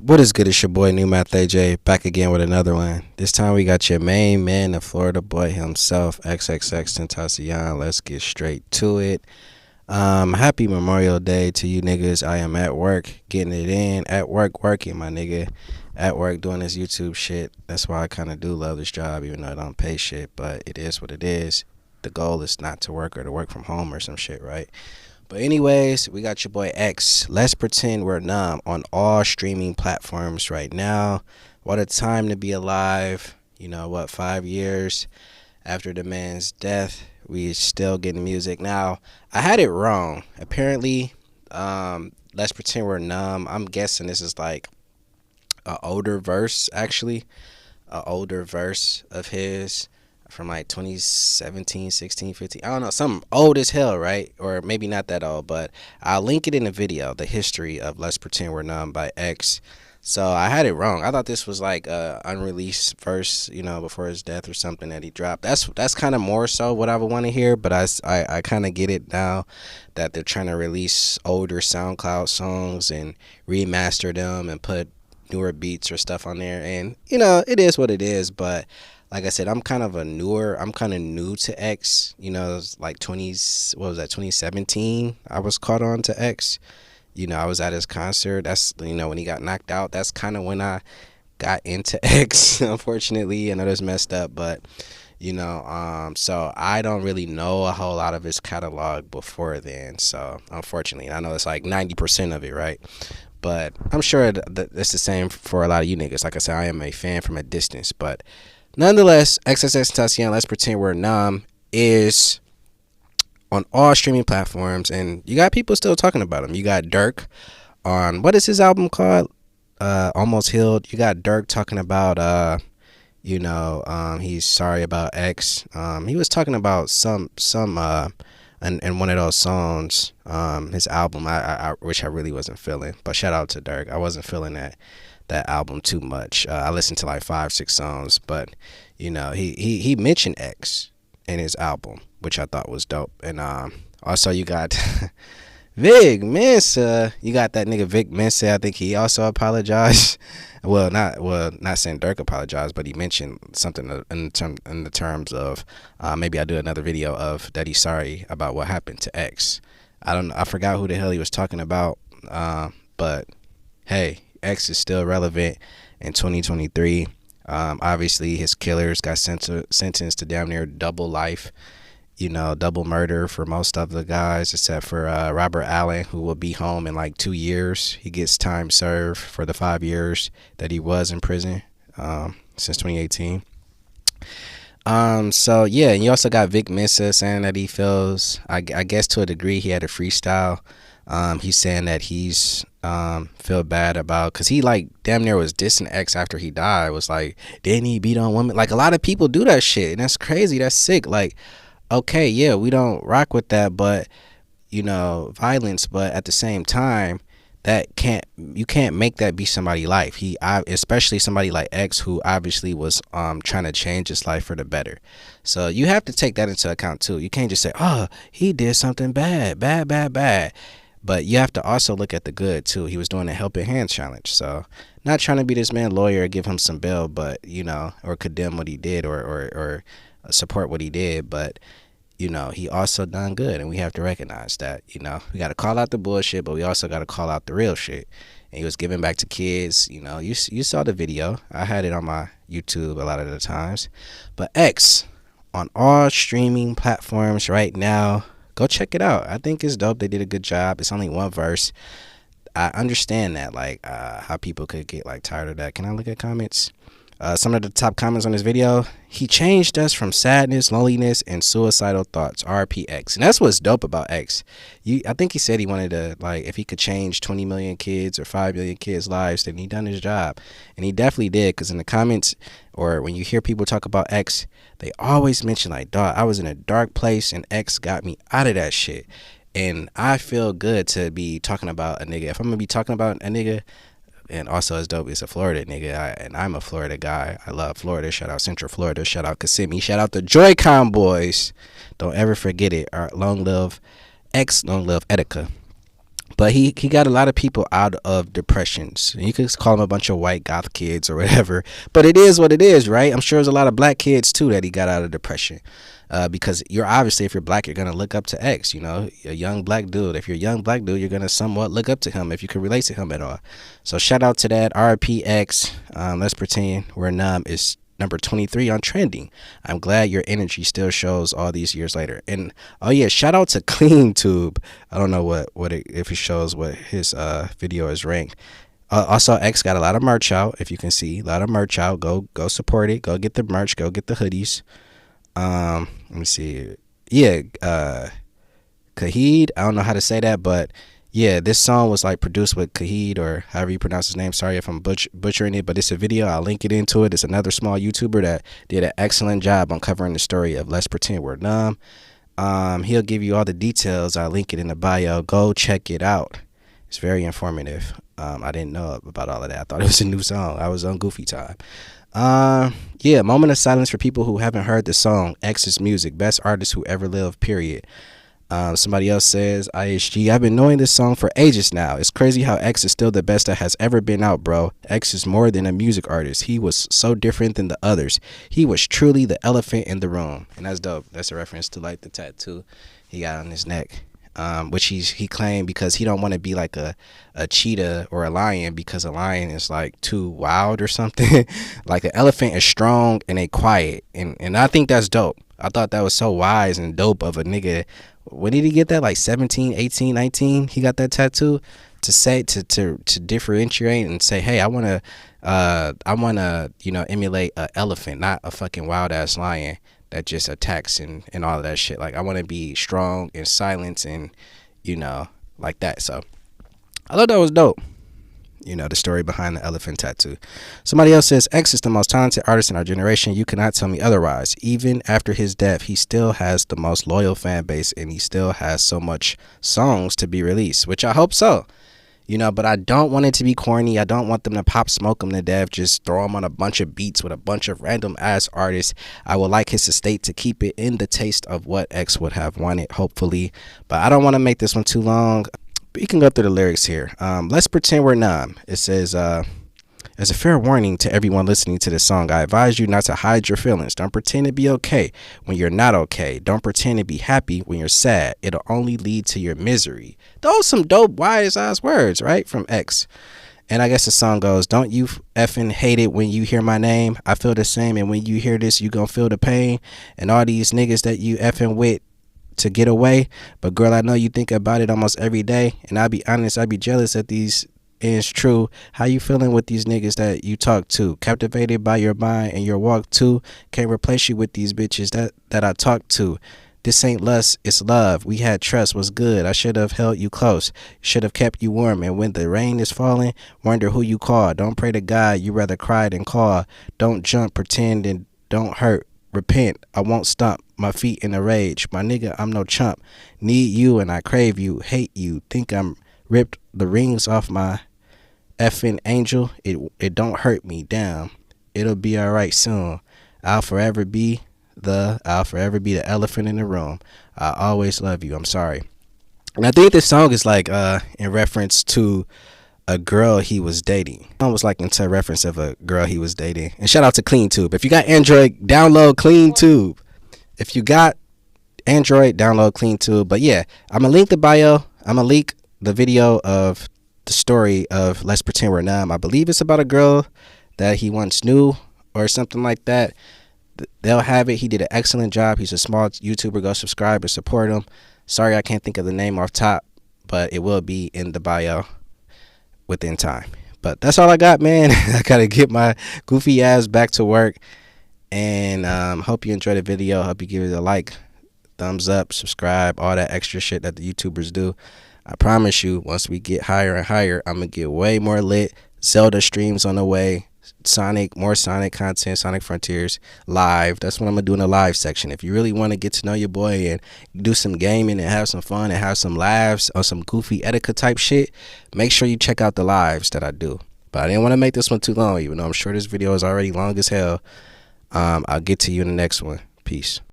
What is good? It's your boy New Math AJ back again with another one. This time we got your main man, the Florida boy himself, XXXtentacions. Let's get straight to it. Happy Memorial Day to you niggas. I am at work, getting it in. At work, working, my nigga. At work doing this YouTube shit. That's why I kind of do love this job, even though I don't pay shit. But it is what it is. The goal is not to work or to work from home or some shit, right? But anyways, we got your boy X. Let's pretend we're numb on all streaming platforms right now. What a time to be alive. You know what, 5 years after the man's death, we still getting music. Now, I had it wrong. Apparently, Let's Pretend We're Numb. I'm guessing this is like an older verse, actually. An older verse of his from like 2017, 16, 15. I don't know, something old as hell, right? Or maybe not that old, but I'll link it in the video, the history of Let's Pretend We're Numb by X. So I had it wrong. I thought this was like a unreleased verse, you know, before his death or something that he dropped. That's kind of more so what I would want to hear, but I kind of get it now that they're trying to release older SoundCloud songs and remaster them and put newer beats or stuff on there. And, you know, it is what it is, but like I said, I'm kind of new to X. You know, it was like 2017. I was caught on to X. You know, I was at his concert. That's, you know, when he got knocked out. That's kind of when I got into X. Unfortunately, I know that's messed up, but you know, so I don't really know a whole lot of his catalog before then. So unfortunately, I know it's like 90% of it, right? But I'm sure it's the same for a lot of you niggas. Like I said, I am a fan from a distance, but nonetheless, XXXtentacions, Let's Pretend We're Numb is on all streaming platforms, and you got people still talking about him. You got Dirk on, what is his album called? Almost Healed. You got Dirk talking about, he's sorry about X. He was talking about some in one of those songs, his album, which I really wasn't feeling. But shout out to Dirk. I wasn't feeling that album too much. I listened to like 5-6 songs, but you know, he mentioned X in his album, which I thought was dope. And also you got Vic Mensa. You got that nigga Vic Mensa. I think he also apologized. Not saying Dirk apologized, but he mentioned something in the terms of maybe I'll do another video of that he's sorry about what happened to X. I don't know. I forgot who the hell he was talking about. But hey, X is still relevant in 2023. Obviously, his killers got sentenced to damn near double life, you know, double murder for most of the guys, except for Robert Allen, who will be home in like 2 years. He gets time served for the 5 years that he was in prison since 2018. So yeah, and you also got Vic Mensa saying that he feels, I guess to a degree, he had a freestyle. He's saying that he's feel bad about, because he like damn near was dissing X after he died. Was like, didn't he beat on women? Like, a lot of people do that shit, and that's crazy. That's sick. Like, okay, yeah, we don't rock with that, but you know, violence. But at the same time, you can't make that be somebody's life. Especially somebody like X, who obviously was trying to change his life for the better. So you have to take that into account too. You can't just say, oh, he did something bad. But you have to also look at the good too. He was doing a helping hand challenge. So not trying to be this man lawyer or give him some bail, but you know, or condemn what he did or support what he did. But you know, he also done good, and we have to recognize that. You know, we got to call out the bullshit, but we also got to call out the real shit. And he was giving back to kids. You know, you saw the video. I had it on my YouTube a lot of the times. But X on all streaming platforms right now. Go check it out. I think it's dope. They did a good job. It's only one verse. I understand that, like, how people could get like tired of that. Can I look at comments? Some of the top comments on this video: he changed us from sadness, loneliness, and suicidal thoughts. RPX. And that's what's dope about X. I think he said he wanted to, like, if he could change 20 million kids or 5 million kids' lives, then he done his job. And he definitely did, because in the comments, or when you hear people talk about X, they always mention like, dog, I was in a dark place and X got me out of that shit. And I feel good to be talking about a nigga. If I'm gonna be talking about a nigga, and also as dope, it's a Florida nigga, and I'm a Florida guy. I love Florida. Shout out Central Florida. Shout out Kissimmee. Shout out the Joy-Con boys. Don't ever forget it. Long live X. Long live Etika. But he got a lot of people out of depressions. You could call them a bunch of white goth kids or whatever, but it is what it is, right? I'm sure there's a lot of black kids too that he got out of depression. Because you're obviously, if you're black, you're gonna look up to X. You know, a young black dude. If you're a young black dude, you're gonna somewhat look up to him if you can relate to him at all. So shout out to that. RPX. Let's pretend we're numb is number 23 on trending. I'm glad your energy still shows all these years later. And oh yeah, shout out to Clean Tube. I don't know if it shows what his video is ranked. Also, X got a lot of merch out. If you can see, a lot of merch out. Go support it. Go get the merch. Go get the hoodies. Let me see. Yeah, Kahid. I don't know how to say that, but yeah, this song was like produced with Kahid, or however you pronounce his name. Sorry if I'm butchering it, but it's a video. I'll link it into it. It's another small YouTuber that did an excellent job on covering the story of Let's Pretend We're Numb. He'll give you all the details. I'll link it in the bio. Go check it out. It's very informative. I didn't know about all of that. I thought it was a new song. I was on Goofy time. Yeah, moment of silence for people who haven't heard the song. X's music, best artist who ever lived, period. Somebody else says, IHG, I've been knowing this song for ages now. It's crazy how X is still the best that has ever been out, bro. X is more than a music artist. He was so different than the others. He was truly the elephant in the room. And that's dope. That's a reference to like the tattoo he got on his neck. Which he claimed because he don't want to be like a cheetah or a lion, because a lion is like too wild or something. Like an elephant is strong and they quiet, and I think that's dope. I thought that was so wise and dope of a nigga. When did he get that? Like 17, 18, 19? He got that tattoo to say to differentiate and say, hey, I wanna emulate an elephant, not a fucking wild ass lion that just attacks and all of that shit. Like, I want to be strong in silence and, like that. So I thought that was dope. The story behind the elephant tattoo. Somebody else says, X is the most talented artist in our generation. You cannot tell me otherwise. Even after his death, he still has the most loyal fan base, and he still has so much songs to be released, which I hope so. But I don't want it to be corny. I don't want them to pop smoke him to death, just throw him on a bunch of beats with a bunch of random ass artists. I would like his estate to keep it in the taste of what X would have wanted, hopefully. But I don't want to make this one too long. But you can go through the lyrics here. Let's pretend we're numb. It says, as a fair warning to everyone listening to this song, I advise you not to hide your feelings. Don't pretend to be okay when you're not okay. Don't pretend to be happy when you're sad. It'll only lead to your misery. Those some dope, wise ass words, right? From X. And I guess the song goes, don't you effing hate it when you hear my name? I feel the same, and when you hear this, you gonna feel the pain. And all these niggas that you effing with to get away. But girl, I know you think about it almost every day. And I'll be honest, I'd be jealous at these. It's true. How you feeling with these niggas that you talk to? Captivated by your mind and your walk too. Can't replace you with these bitches that I talk to. This ain't lust, it's love. We had trust, was good. I should have held you close. Should have kept you warm. And when the rain is falling, wonder who you call. Don't pray to God, you rather cry than call. Don't jump, pretend, and don't hurt. Repent, I won't stump my feet in a rage. My nigga, I'm no chump. Need you and I crave you. Hate you. Think I'm ripped the rings off my effing angel. It don't hurt me. Damn, it'll be alright soon. I'll forever be the elephant in the room. I always love you. I'm sorry. And I think this song is like in reference to a girl he was dating. I was like into reference of a girl he was dating. And shout out to Clean Tube. If you got Android, download Clean Tube. If you got Android, download Clean Tube. But yeah, I'm gonna link the bio. I'm gonna link the video of the story of Let's Pretend We're Numb. I believe it's about a girl that he once knew or something like that. They'll have it. He did an excellent job. He's a small YouTuber. Go subscribe and support him. Sorry I can't think of the name off top, but it will be in the bio within time. But that's all I got, man. I gotta get my goofy ass back to work. And hope you enjoyed the video. Hope you give it a like, thumbs up, subscribe, all that extra shit that the YouTubers do. I promise you, once we get higher and higher, I'm gonna get way more lit. Zelda streams on the way. More Sonic content, Sonic Frontiers live. That's what I'm gonna do in the live section. If you really want to get to know your boy and do some gaming and have some fun and have some laughs or some goofy etiquette type shit, make sure you check out the lives that I do. But I didn't want to make this one too long, even though I'm sure this video is already long as hell. I'll get to you in the next one. Peace.